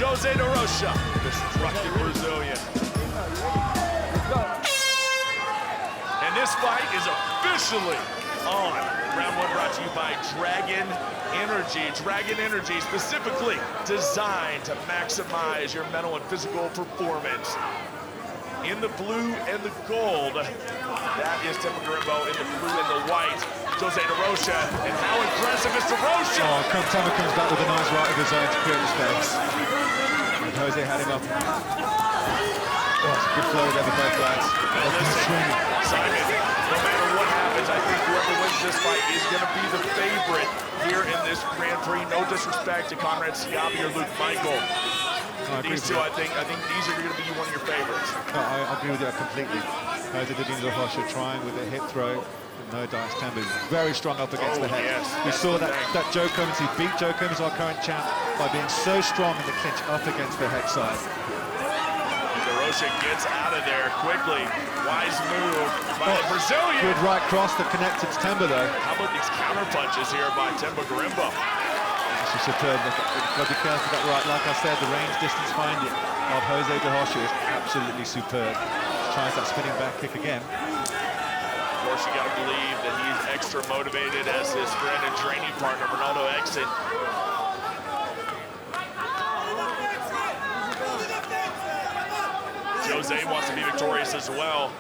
Jose de Rocha, destructive Brazilian. And this fight is officially on. Round one brought to you by Dragon Energy. Dragon Energy specifically designed to maximize your mental and physical performance. In the blue and the gold, that is Themba Gorimbo. In the blue and the white, Jose de Rocha. And how impressive is de Rocha? Oh, Themba comes back with a nice right of his own to create the space. And Jose had him up. Oh, it's a good flow there with both lads. Simon, no matter what happens, I think whoever wins this fight is going to be the favorite here in this Grand Prix. No disrespect to Conrad Siabi or Luke Michael. These two, I think these are going to be one of your favorites. No, I agree with that completely. Jose de Rocha trying with a hip throw. No dice. Themba very strong up against the head. Yes, we saw that Joe Combs, he beat Joe Combs, our current champ, by being so strong in the clinch up against the head side. De Rocha gets out of there quickly. Wise move by the Brazilian. Good right cross that connected to Themba though. How about these counter punches here by Themba Gorimbo? This is superb. Got to be careful with that right. Like I said, the range distance finding of Jose de Rocha is absolutely superb. Tries that spinning back kick again. Of course, you got to believe that he's extra motivated as his friend and training partner, Ronaldo Exit. Jose wants to be victorious as well.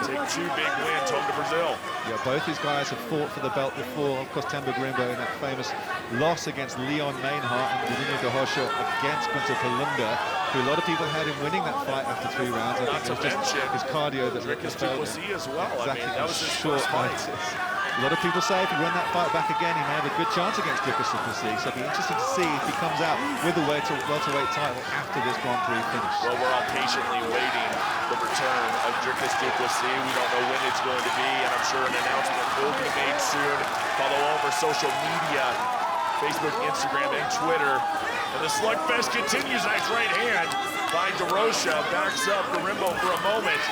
Take two big wins home to Brazil. Yeah, both these guys have fought for the belt before. Of course, Themba Gorimbo in that famous loss against Leon Mainhardt and Jose de Rocha against Gunther Kalunda, who a lot of people had him winning that fight after 3 rounds. I think it was just his cardio that Dricus du Plessis as well. Exactly. I mean, that was his short fight. A lot of people say if he won that fight back again, he may have a good chance against Dricus du Plessis. So it'll be interesting to see if he comes out with the welterweight title after this Grand Prix finish. Well, we're all patiently waiting the return of Dricus du Plessis. We don't know when it's going to be, and I'm sure an announcement will be made soon. Follow all of our social media, Facebook, Instagram, and Twitter. And the slugfest continues. Nice right hand by de Rocha. Backs up Gorimbo for a moment.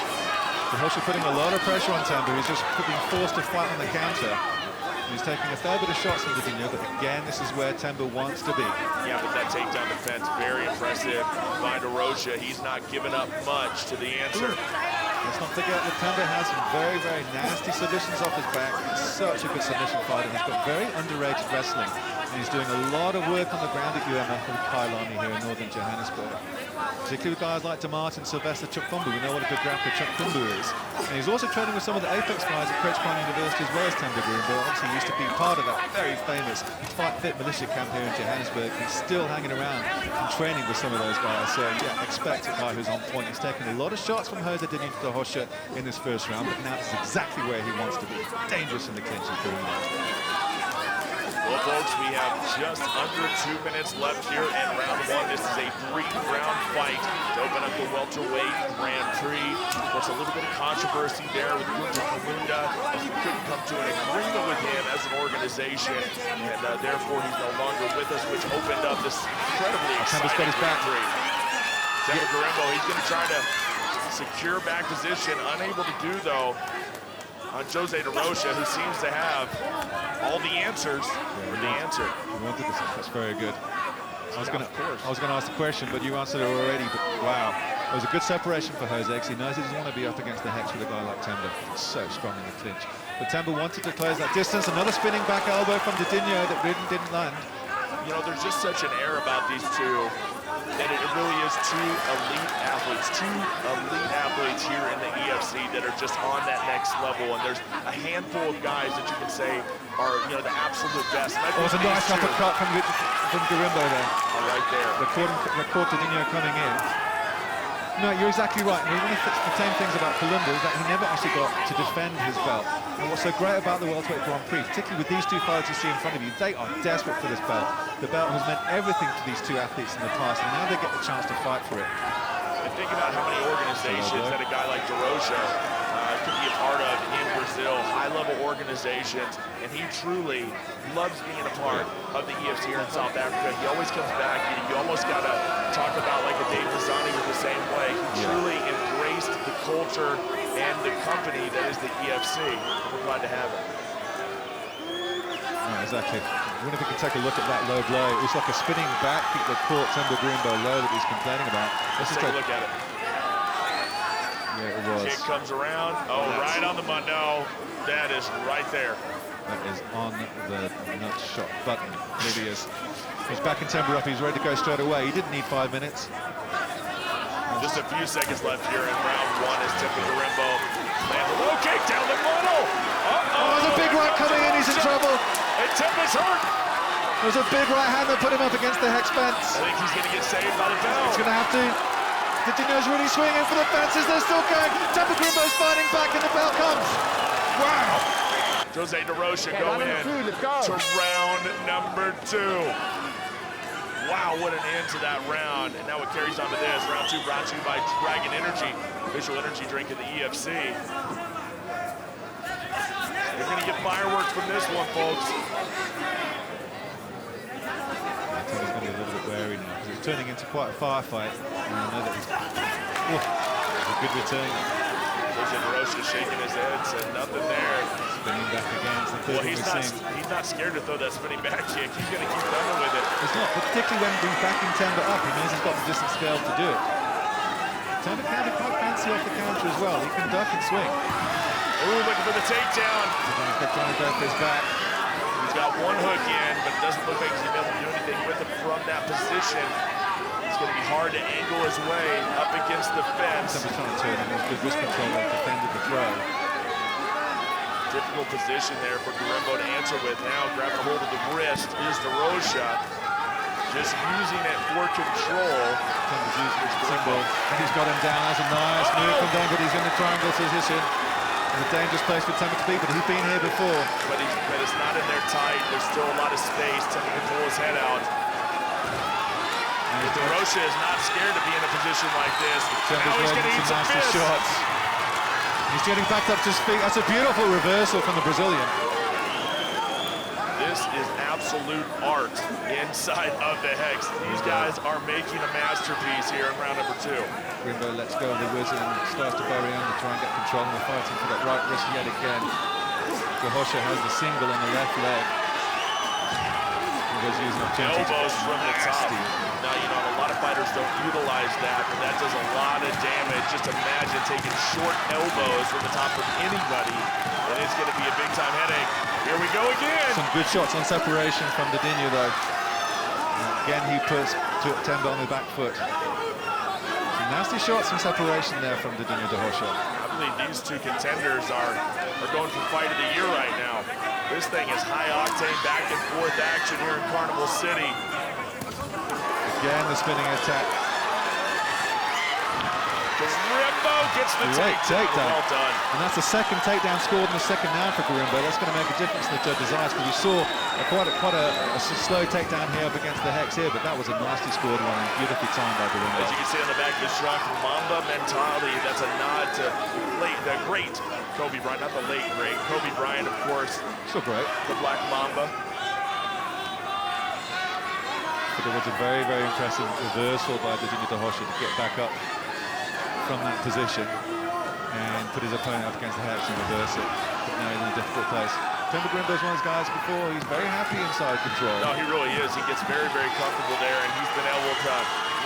De Rocha putting a lot of pressure on Themba. He's just being forced to fight on the counter. He's taking a fair bit of shots from Didinho, but again, this is where Themba wants to be. Yeah, but that takedown defense, very impressive by de Rocha. He's not giving up much to the answer. Let's not forget that Themba has some very, very nasty submissions off his back. He's such a good submission fighter. He's got very underrated wrestling. And he's doing a lot of work on the ground at UMF with Kailani here in northern Johannesburg. Particularly with guys like DeMartin, Sylvester, Chuck Thumbu. We know what a good grappler Chuck Thumbu is. And he's also training with some of the Apex guys at Coach Kwan University as well as Themba Gorimbo. Obviously, he used to be part of that very famous Fight Fit militia camp here in Johannesburg. He's still hanging around and training with some of those guys. So, yeah, expect a guy who's on point. He's taken a lot of shots from Jose de Rocha in this first round, but now this is exactly where he wants to be. Dangerous in the clinch and doing that. Well, folks, we have just under 2 minutes left here in round one. This is a 3-round fight to open up the welterweight Grand Prix. Of course, a little bit of controversy there with Gunther Kalunda, as we couldn't come to an agreement with him as an organization, and therefore he's no longer with us, which opened up this incredibly exciting Grand Prix. Themba Gorimbo, he's going to try to secure back position, unable to do though on Jose de Rocha, who seems to have all the answers for the answer. That's very good. I was going to ask the question, but you answered it already. But wow, it was a good separation for Jose because he knows he doesn't want to be up against the hex with a guy like Themba. He's so strong in the clinch. But Themba wanted to close that distance. Another spinning back elbow from Didinho that didn't land. You know, there's just such an air about these two. And it really is two elite athletes here in the EFC that are just on that next level. And there's a handful of guys that you can say are, you know, the absolute best. Oh, it's a nice uppercut from Gorimbo there. Right there. The court Didinho coming in. No, you're exactly right. And one of the same things about Kalunda is that he never actually got to defend his belt. And what's so great about the welterweight Grand Prix, particularly with these two fighters you see in front of you, they are desperate for this belt. The belt has meant everything to these two athletes in the past, and now they get the chance to fight for it. And think about how many organizations that a guy like de Rocha could be a part of in Brazil, high-level organizations, and he truly loves being a part of the EFC here in South Africa. He always comes back. You almost got to talk about like a Dave Mazzani was the same way. He truly embraced the culture and the company that is the EFC. We're glad to have him. Exactly. I wonder if we can take a look at that low blow. It was like a spinning back kick that caught Themba Gorimbo low that he's complaining about. Let's take a look at it. Yeah, it was. Kick comes around. Oh, right on the money. No, that is right there. That is on the nut shot button. There he is. He's backing Themba up. He's ready to go straight away. He didn't need 5 minutes. Just a few seconds left here in round one as Themba Gorimbo lands a low kick down the middle. Oh, there's a big right coming in. He's in trouble. And Themba's hurt. There's a big right hand that put him up against the hex fence. I think he's going to get saved by the bell. He's going to have to. Didinho's really swinging for the fences. They're still going. Themba Gorimbo's fighting back, and the bell comes. Wow. Jose de Rocha going in to round number 2. Wow, what an end to that round. And now it carries on to this. Round 2 brought to you by Dragon Energy, official energy drink of the EFC. You're going to get fireworks from this one, folks. I think he's going to be a little bit wary now because it's turning into quite a firefight. And I know that he's... Oh, a good return. Jose de Rocha shaking his head, said nothing there. Spinning back again. Well, he's not scared to throw that spinning back kick. He's going to keep coming with it. He's not, particularly when he's backing Themba up. He knows he's got the distance scale to do it. Themba can be quite fancy off the counter as well. He can duck and swing. Ooh, looking for the takedown. He's trying to go for his back. He's got one hook in, but it doesn't look like he's going to be able to do anything with it from that position. It's going to be hard to angle his way up against the fence. Themba's trying to turn him. He's good wrist control and defended the throw. Difficult position there for Gorimbo to answer with. Now grabbing a hold of the wrist is de Rocha. Just using it for control. Themba's using his single. And he's got him down. That's a nice move from Themba, but he's in the triangle position. It's a dangerous place for Themba to be, but he's been here before. But it's not in there tight. There's still a lot of space. Themba can pull his head out. De Rocha is not scared to be in a position like this. Now he's going to eat some fists. Shots. He's getting backed up to his feet. That's a beautiful reversal from the Brazilian. This is absolute art inside of the hex. These guys are making a masterpiece here in round number 2. Gorimbo lets go of the wizard and starts to bury under, try and get control, and they're fighting for that right wrist yet again. De Rocha has the single on the left leg. Gorimbo's using opportunity elbows from the top. nasty. Now, you know, a lot of fighters don't utilize that, but that does a lot of damage. Just imagine taking short elbows from the top of anybody, and it's going to be a big-time headache. Here we go again. Some good shots on separation from Didinho, though. And again, he puts Themba on the back foot. Some nasty shots from separation there from Didinho de Rocha. I believe these two contenders are going for fight of the year right now. This thing is high-octane back-and-forth action here in Carnival City. Again, the spinning attack. Gorimbo gets the takedown. Well done. And that's the second takedown scored in the second round for Gorimbo. That's going to make a difference in the judges' eyes, because we saw quite a slow takedown here up against the hex here, but that was a nicely scored one and beautifully timed by Gorimbo. As you can see on the back of his trunk, Mamba mentality. That's a nod to the great Kobe Bryant, not the late great. Kobe Bryant, of course. Still great. The Black Mamba. But it was a very, very impressive reversal by Didinho de Rocha to get back up from that position and put his opponent up against the hex and reverse it. But now he's in a difficult place. Themba Gorimbo is one of those guys before. He's very happy inside control. No, he really is. He gets very, very comfortable there, and he's been able to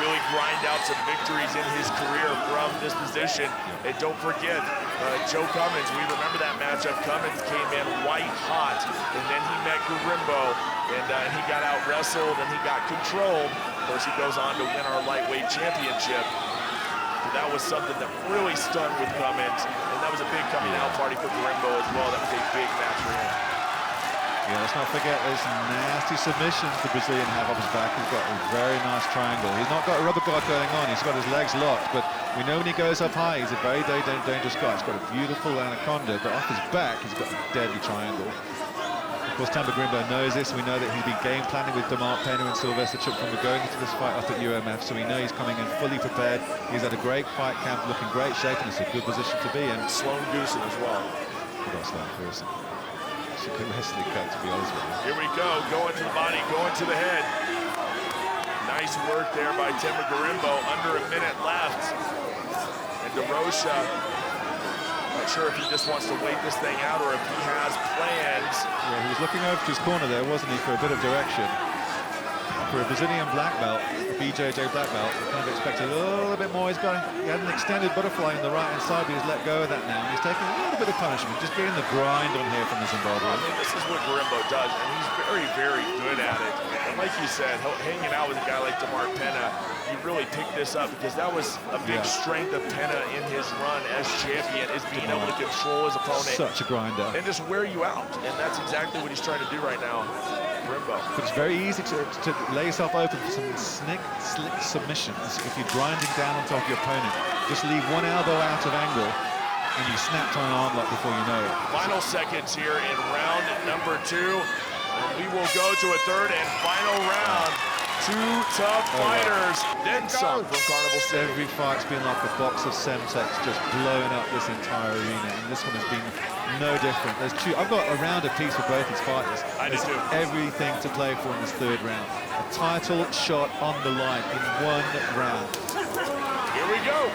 really grind out some victories in his career from this position. And don't forget, Joe Cummins, we remember that matchup. Cummins came in white hot, and then he met Gorimbo, and he got out wrestled, and he got controlled. Of course, he goes on to win our lightweight championship. That was something that really stung with Cummins, and that was a big coming out party for Gorimbo as well. That was a big match for him. Yeah, let's not forget those nasty submissions the Brazilian have up his back. He's got a very nice triangle. He's not got a rubber guard going on. He's got his legs locked, but we know when he goes up high, he's a very dangerous guy. He's got a beautiful anaconda, but off his back, he's got a deadly triangle. Of course, Themba Gorimbo knows this. We know that he's been game planning with Demar Pena and Sylvester Chuk from going into this fight up at UMF, so we know he's coming in fully prepared. He's had a great fight camp, looking great shape, and it's a good position to be in. Sloan Goosen as well. Forgot Sloan Goosen. It's a good wrestling cut, to be honest with you. Here we go, going to the body, going to the head. Nice work there by Themba Gorimbo. Under a minute left. And de Rocha not sure if he just wants to wait this thing out or if he has plans. Yeah, he was looking over to his corner there, wasn't he, for a bit of direction. For a Brazilian black belt, a BJJ black belt, I kind of expected a little bit more. He had an extended butterfly in the right-hand side, but he's let go of that now. And he's taking a little bit of punishment, just getting the grind on here from the Zimbabwean. I mean, this is what Gorimbo does, and he's very, very good at it. And like you said, hanging out with a guy like Demar Pena, you really pick this up because that was a big strength of Pena in his run as champion, is being able to control his opponent. Such a grinder. And just wear you out. And that's exactly what he's trying to do right now, Gorimbo. But it's very easy to lay yourself open for some slick submissions if you're grinding down on top of your opponent. Just leave one elbow out of angle and you snap on an arm lock before you know it. Final seconds here in round number 2. And we will go to a third and final round. Two tough fighters, then some from Carnival City. Every fight's been like a box of Semtex just blowing up this entire arena, and this one has been no different. I've got a round apiece for both these fighters. I do too. Everything to play for in this third round. A title shot on the line in one round. Here we go.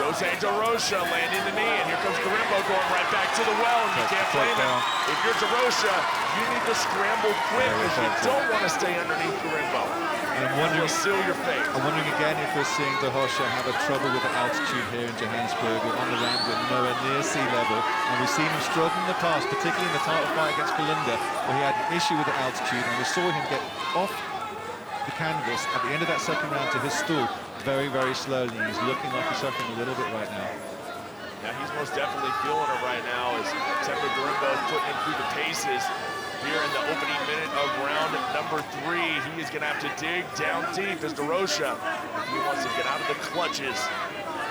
Jose De Rocha landing the knee, and here comes Gorimbo going right back to the well, and you can't blame him. If you're De Rocha, you need to scramble quick because you don't want to stay underneath Gorimbo. And I'm wondering, seal your fate. I'm wondering again if we're seeing De Rocha have a trouble with the altitude here in Johannesburg. We're on the land, we're nowhere near sea level, and we've seen him struggle in the past, particularly in the title fight against Kalinda, where he had an issue with the altitude, and we saw him get off the canvas at the end of that second round to his stool very, very slowly. He's looking like he's suffering a little bit right now. Yeah, he's most definitely feeling it right now as Themba Gorimbo is putting him through the paces here in the opening minute of round number 3. He is going to have to dig down deep as De Rocha if he wants to get out of the clutches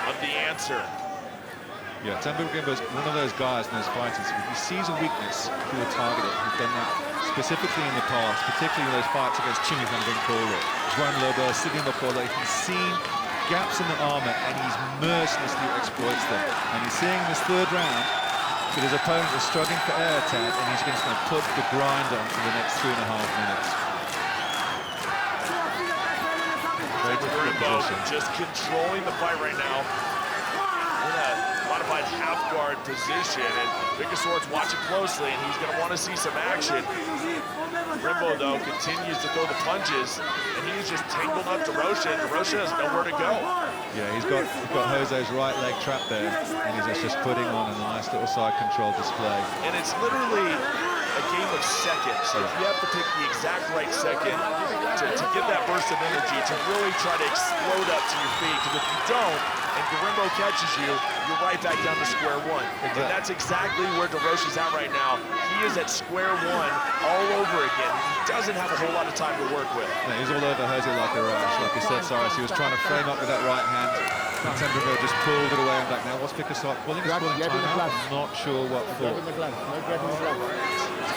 of the answer. Yeah, Themba Gorimbo is one of those guys in those fighters. If he sees a weakness, he will target it. He's done that specifically in the past, particularly in those fights against Chini van Vinkolo, Juan Lobo, Sidney Makola. He's seen gaps in the armor and he's mercilessly exploits them. And he's seeing in this third round that his opponent is struggling for air attack, and he's going to put the grind on for the next 3.5 minutes. Very difficult position. Just controlling the fight right now in a modified half guard position, and Vickaswort's watching closely, and he's going to want to see some action. Gorimbo, though, continues to throw the punches, and he's just tangled up to Rocha, and Rocha has nowhere to go. Yeah, he's got Jose's right leg trapped there, and he's just putting on a nice little side control display. And it's literally a game of seconds. Like, you have to pick the exact right second to get that burst of energy, to really try to explode up to your feet, because if you don't, and Gorimbo catches you, you're right back down to square one. Exactly. And that's exactly where De Rocha's at right now. He is at square one all over again. He doesn't have a whole lot of time to work with. No, he's all over Jose like a rush. Like you said, Cyrus, he was trying to frame up with that right hand. Themba just pulled it away and back. Now, what's Vickaswort pulling? He's pulling time out. I'm not sure what for.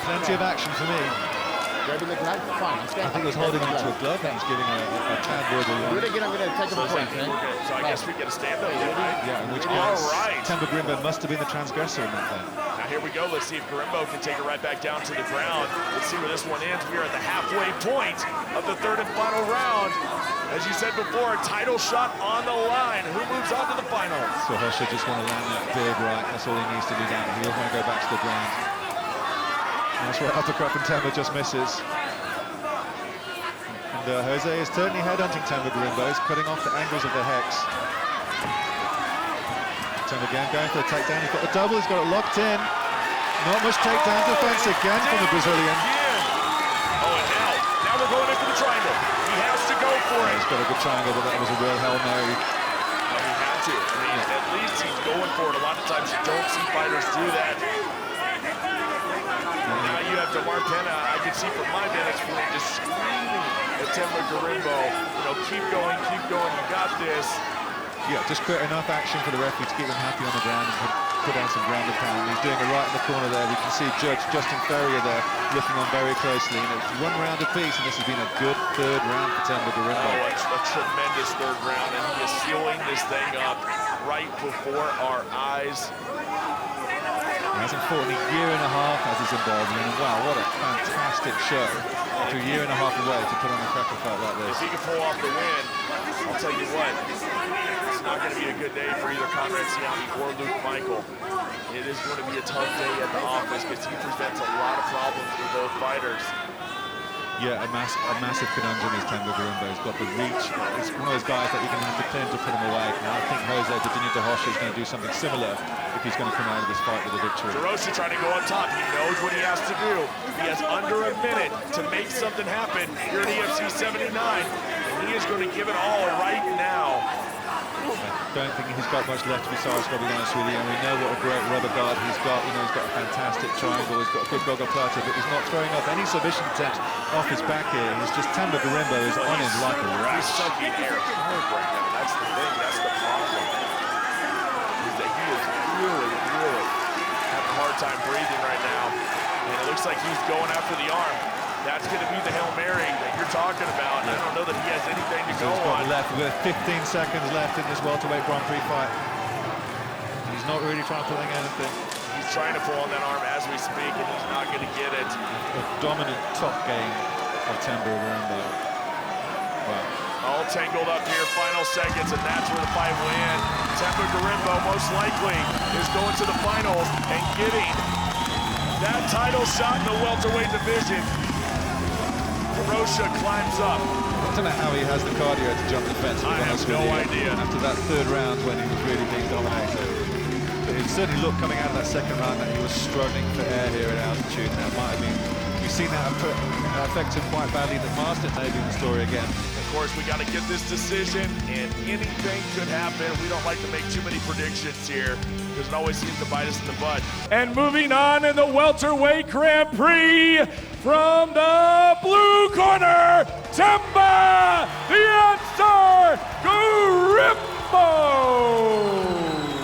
Plenty of action for me. Grabbing the glove, fine. I think he was holding onto a glove and he's giving a tad verbal one. I'm going to take him a point, So I guess we get a stand-up here, right? Yeah, in which All case, right. Themba Gorimbo must have been the transgressor in that then. Now here we go. Let's see if Gorimbo can take it right back down to the ground. Let's see where this one ends. We are at the halfway point of the third and final round. As you said before, title shot on the line. Who moves on to the final? So Rocha just want to land that big right. That's all he needs to do down. He doesn't want to go back to the ground. That's where uppercut from Themba just misses. And Jose is certainly headhunting Themba Gorimbo. He's cutting off the angles of the hex. Themba again going for the takedown. He's got the double, he's got it locked in. Not much takedown defense again from the Brazilian. Oh, and now we're going in for the triangle. He has to go for it. He's got a good triangle, but that was a real Hail Mary. No, he had to. I mean, at least he's going for it. A lot of times you don't see fighters do that. And now you have Demar Pena. I can see from my vantage point just screaming at Themba Gorimbo. You know, keep going, you got this. Yeah, just create enough action for the referee to keep him happy on the ground and put down some ground and pound. He's doing it right in the corner there. We can see Judge Justin Ferrier there looking on very closely. And it's one round apiece, and this has been a good third round for Themba Gorimbo. Oh, it's a tremendous third round, and he is sealing this thing up right before our eyes. He hasn't fought in a year and a half as a Zimbabwean, and wow, what a fantastic show. after a year and a half away to put on a cracker fight like this. If he can pull off the win, I'll tell you what, it's not going to be a good day for either Conrad Siami or Luke Michael. It is going to be a tough day at the office because he presents a lot of problems for both fighters. Yeah, a massive conundrum is Themba Gorimbo. He's got the reach. He's one of those guys that you're going to have to claim to put him away. And I think Jose Hoshi is going to do something similar if he's going to come out of this fight with a victory. Rocha trying to go on top. He knows what he has to do. He has under a minute to make something happen here at EFC 79. And he is going to give it all right now. I don't think he's got much left besides, to be honest with you. And we know what a great rubber guard he's got. You know, he's got a fantastic triangle. He's got a good gogo plata, but he's not throwing up any submission attempts off his back here. He's just Themba Gorimbo is on him like a rat. He's sucking air hard right now. That's the thing. That's the problem. Is that he is really having a hard time breathing right now. And it looks like he's going after the arm. That's going to be the Hail Mary that you're talking about. Yeah. I don't know that he has anything to go on. We've got 15 seconds left in this welterweight Grand Prix fight. He's not really trying to pull anything. He's trying to pull on that arm as we speak, and he's not going to get it. A dominant top game of Themba Gorimbo. Wow. All tangled up here, final seconds, and that's where the fight will end. Themba Gorimbo most likely is going to the finals and getting that title shot in the welterweight division. Rocha climbs up. I don't know how he has the cardio to jump the fence. I have no idea. After that third round when he was really being dominated. But it certainly looked coming out of that second round that he was struggling for air here at altitude. Now, it might have been, we've seen that affect him quite badly in the Masters, maybe in the story again. Of course, we got to get this decision, and anything could happen. We don't like to make too many predictions here, because it always seems to bite us in the butt. And moving on in the welterweight Grand Prix, from the blue corner, Themba the Answer Gorimbo.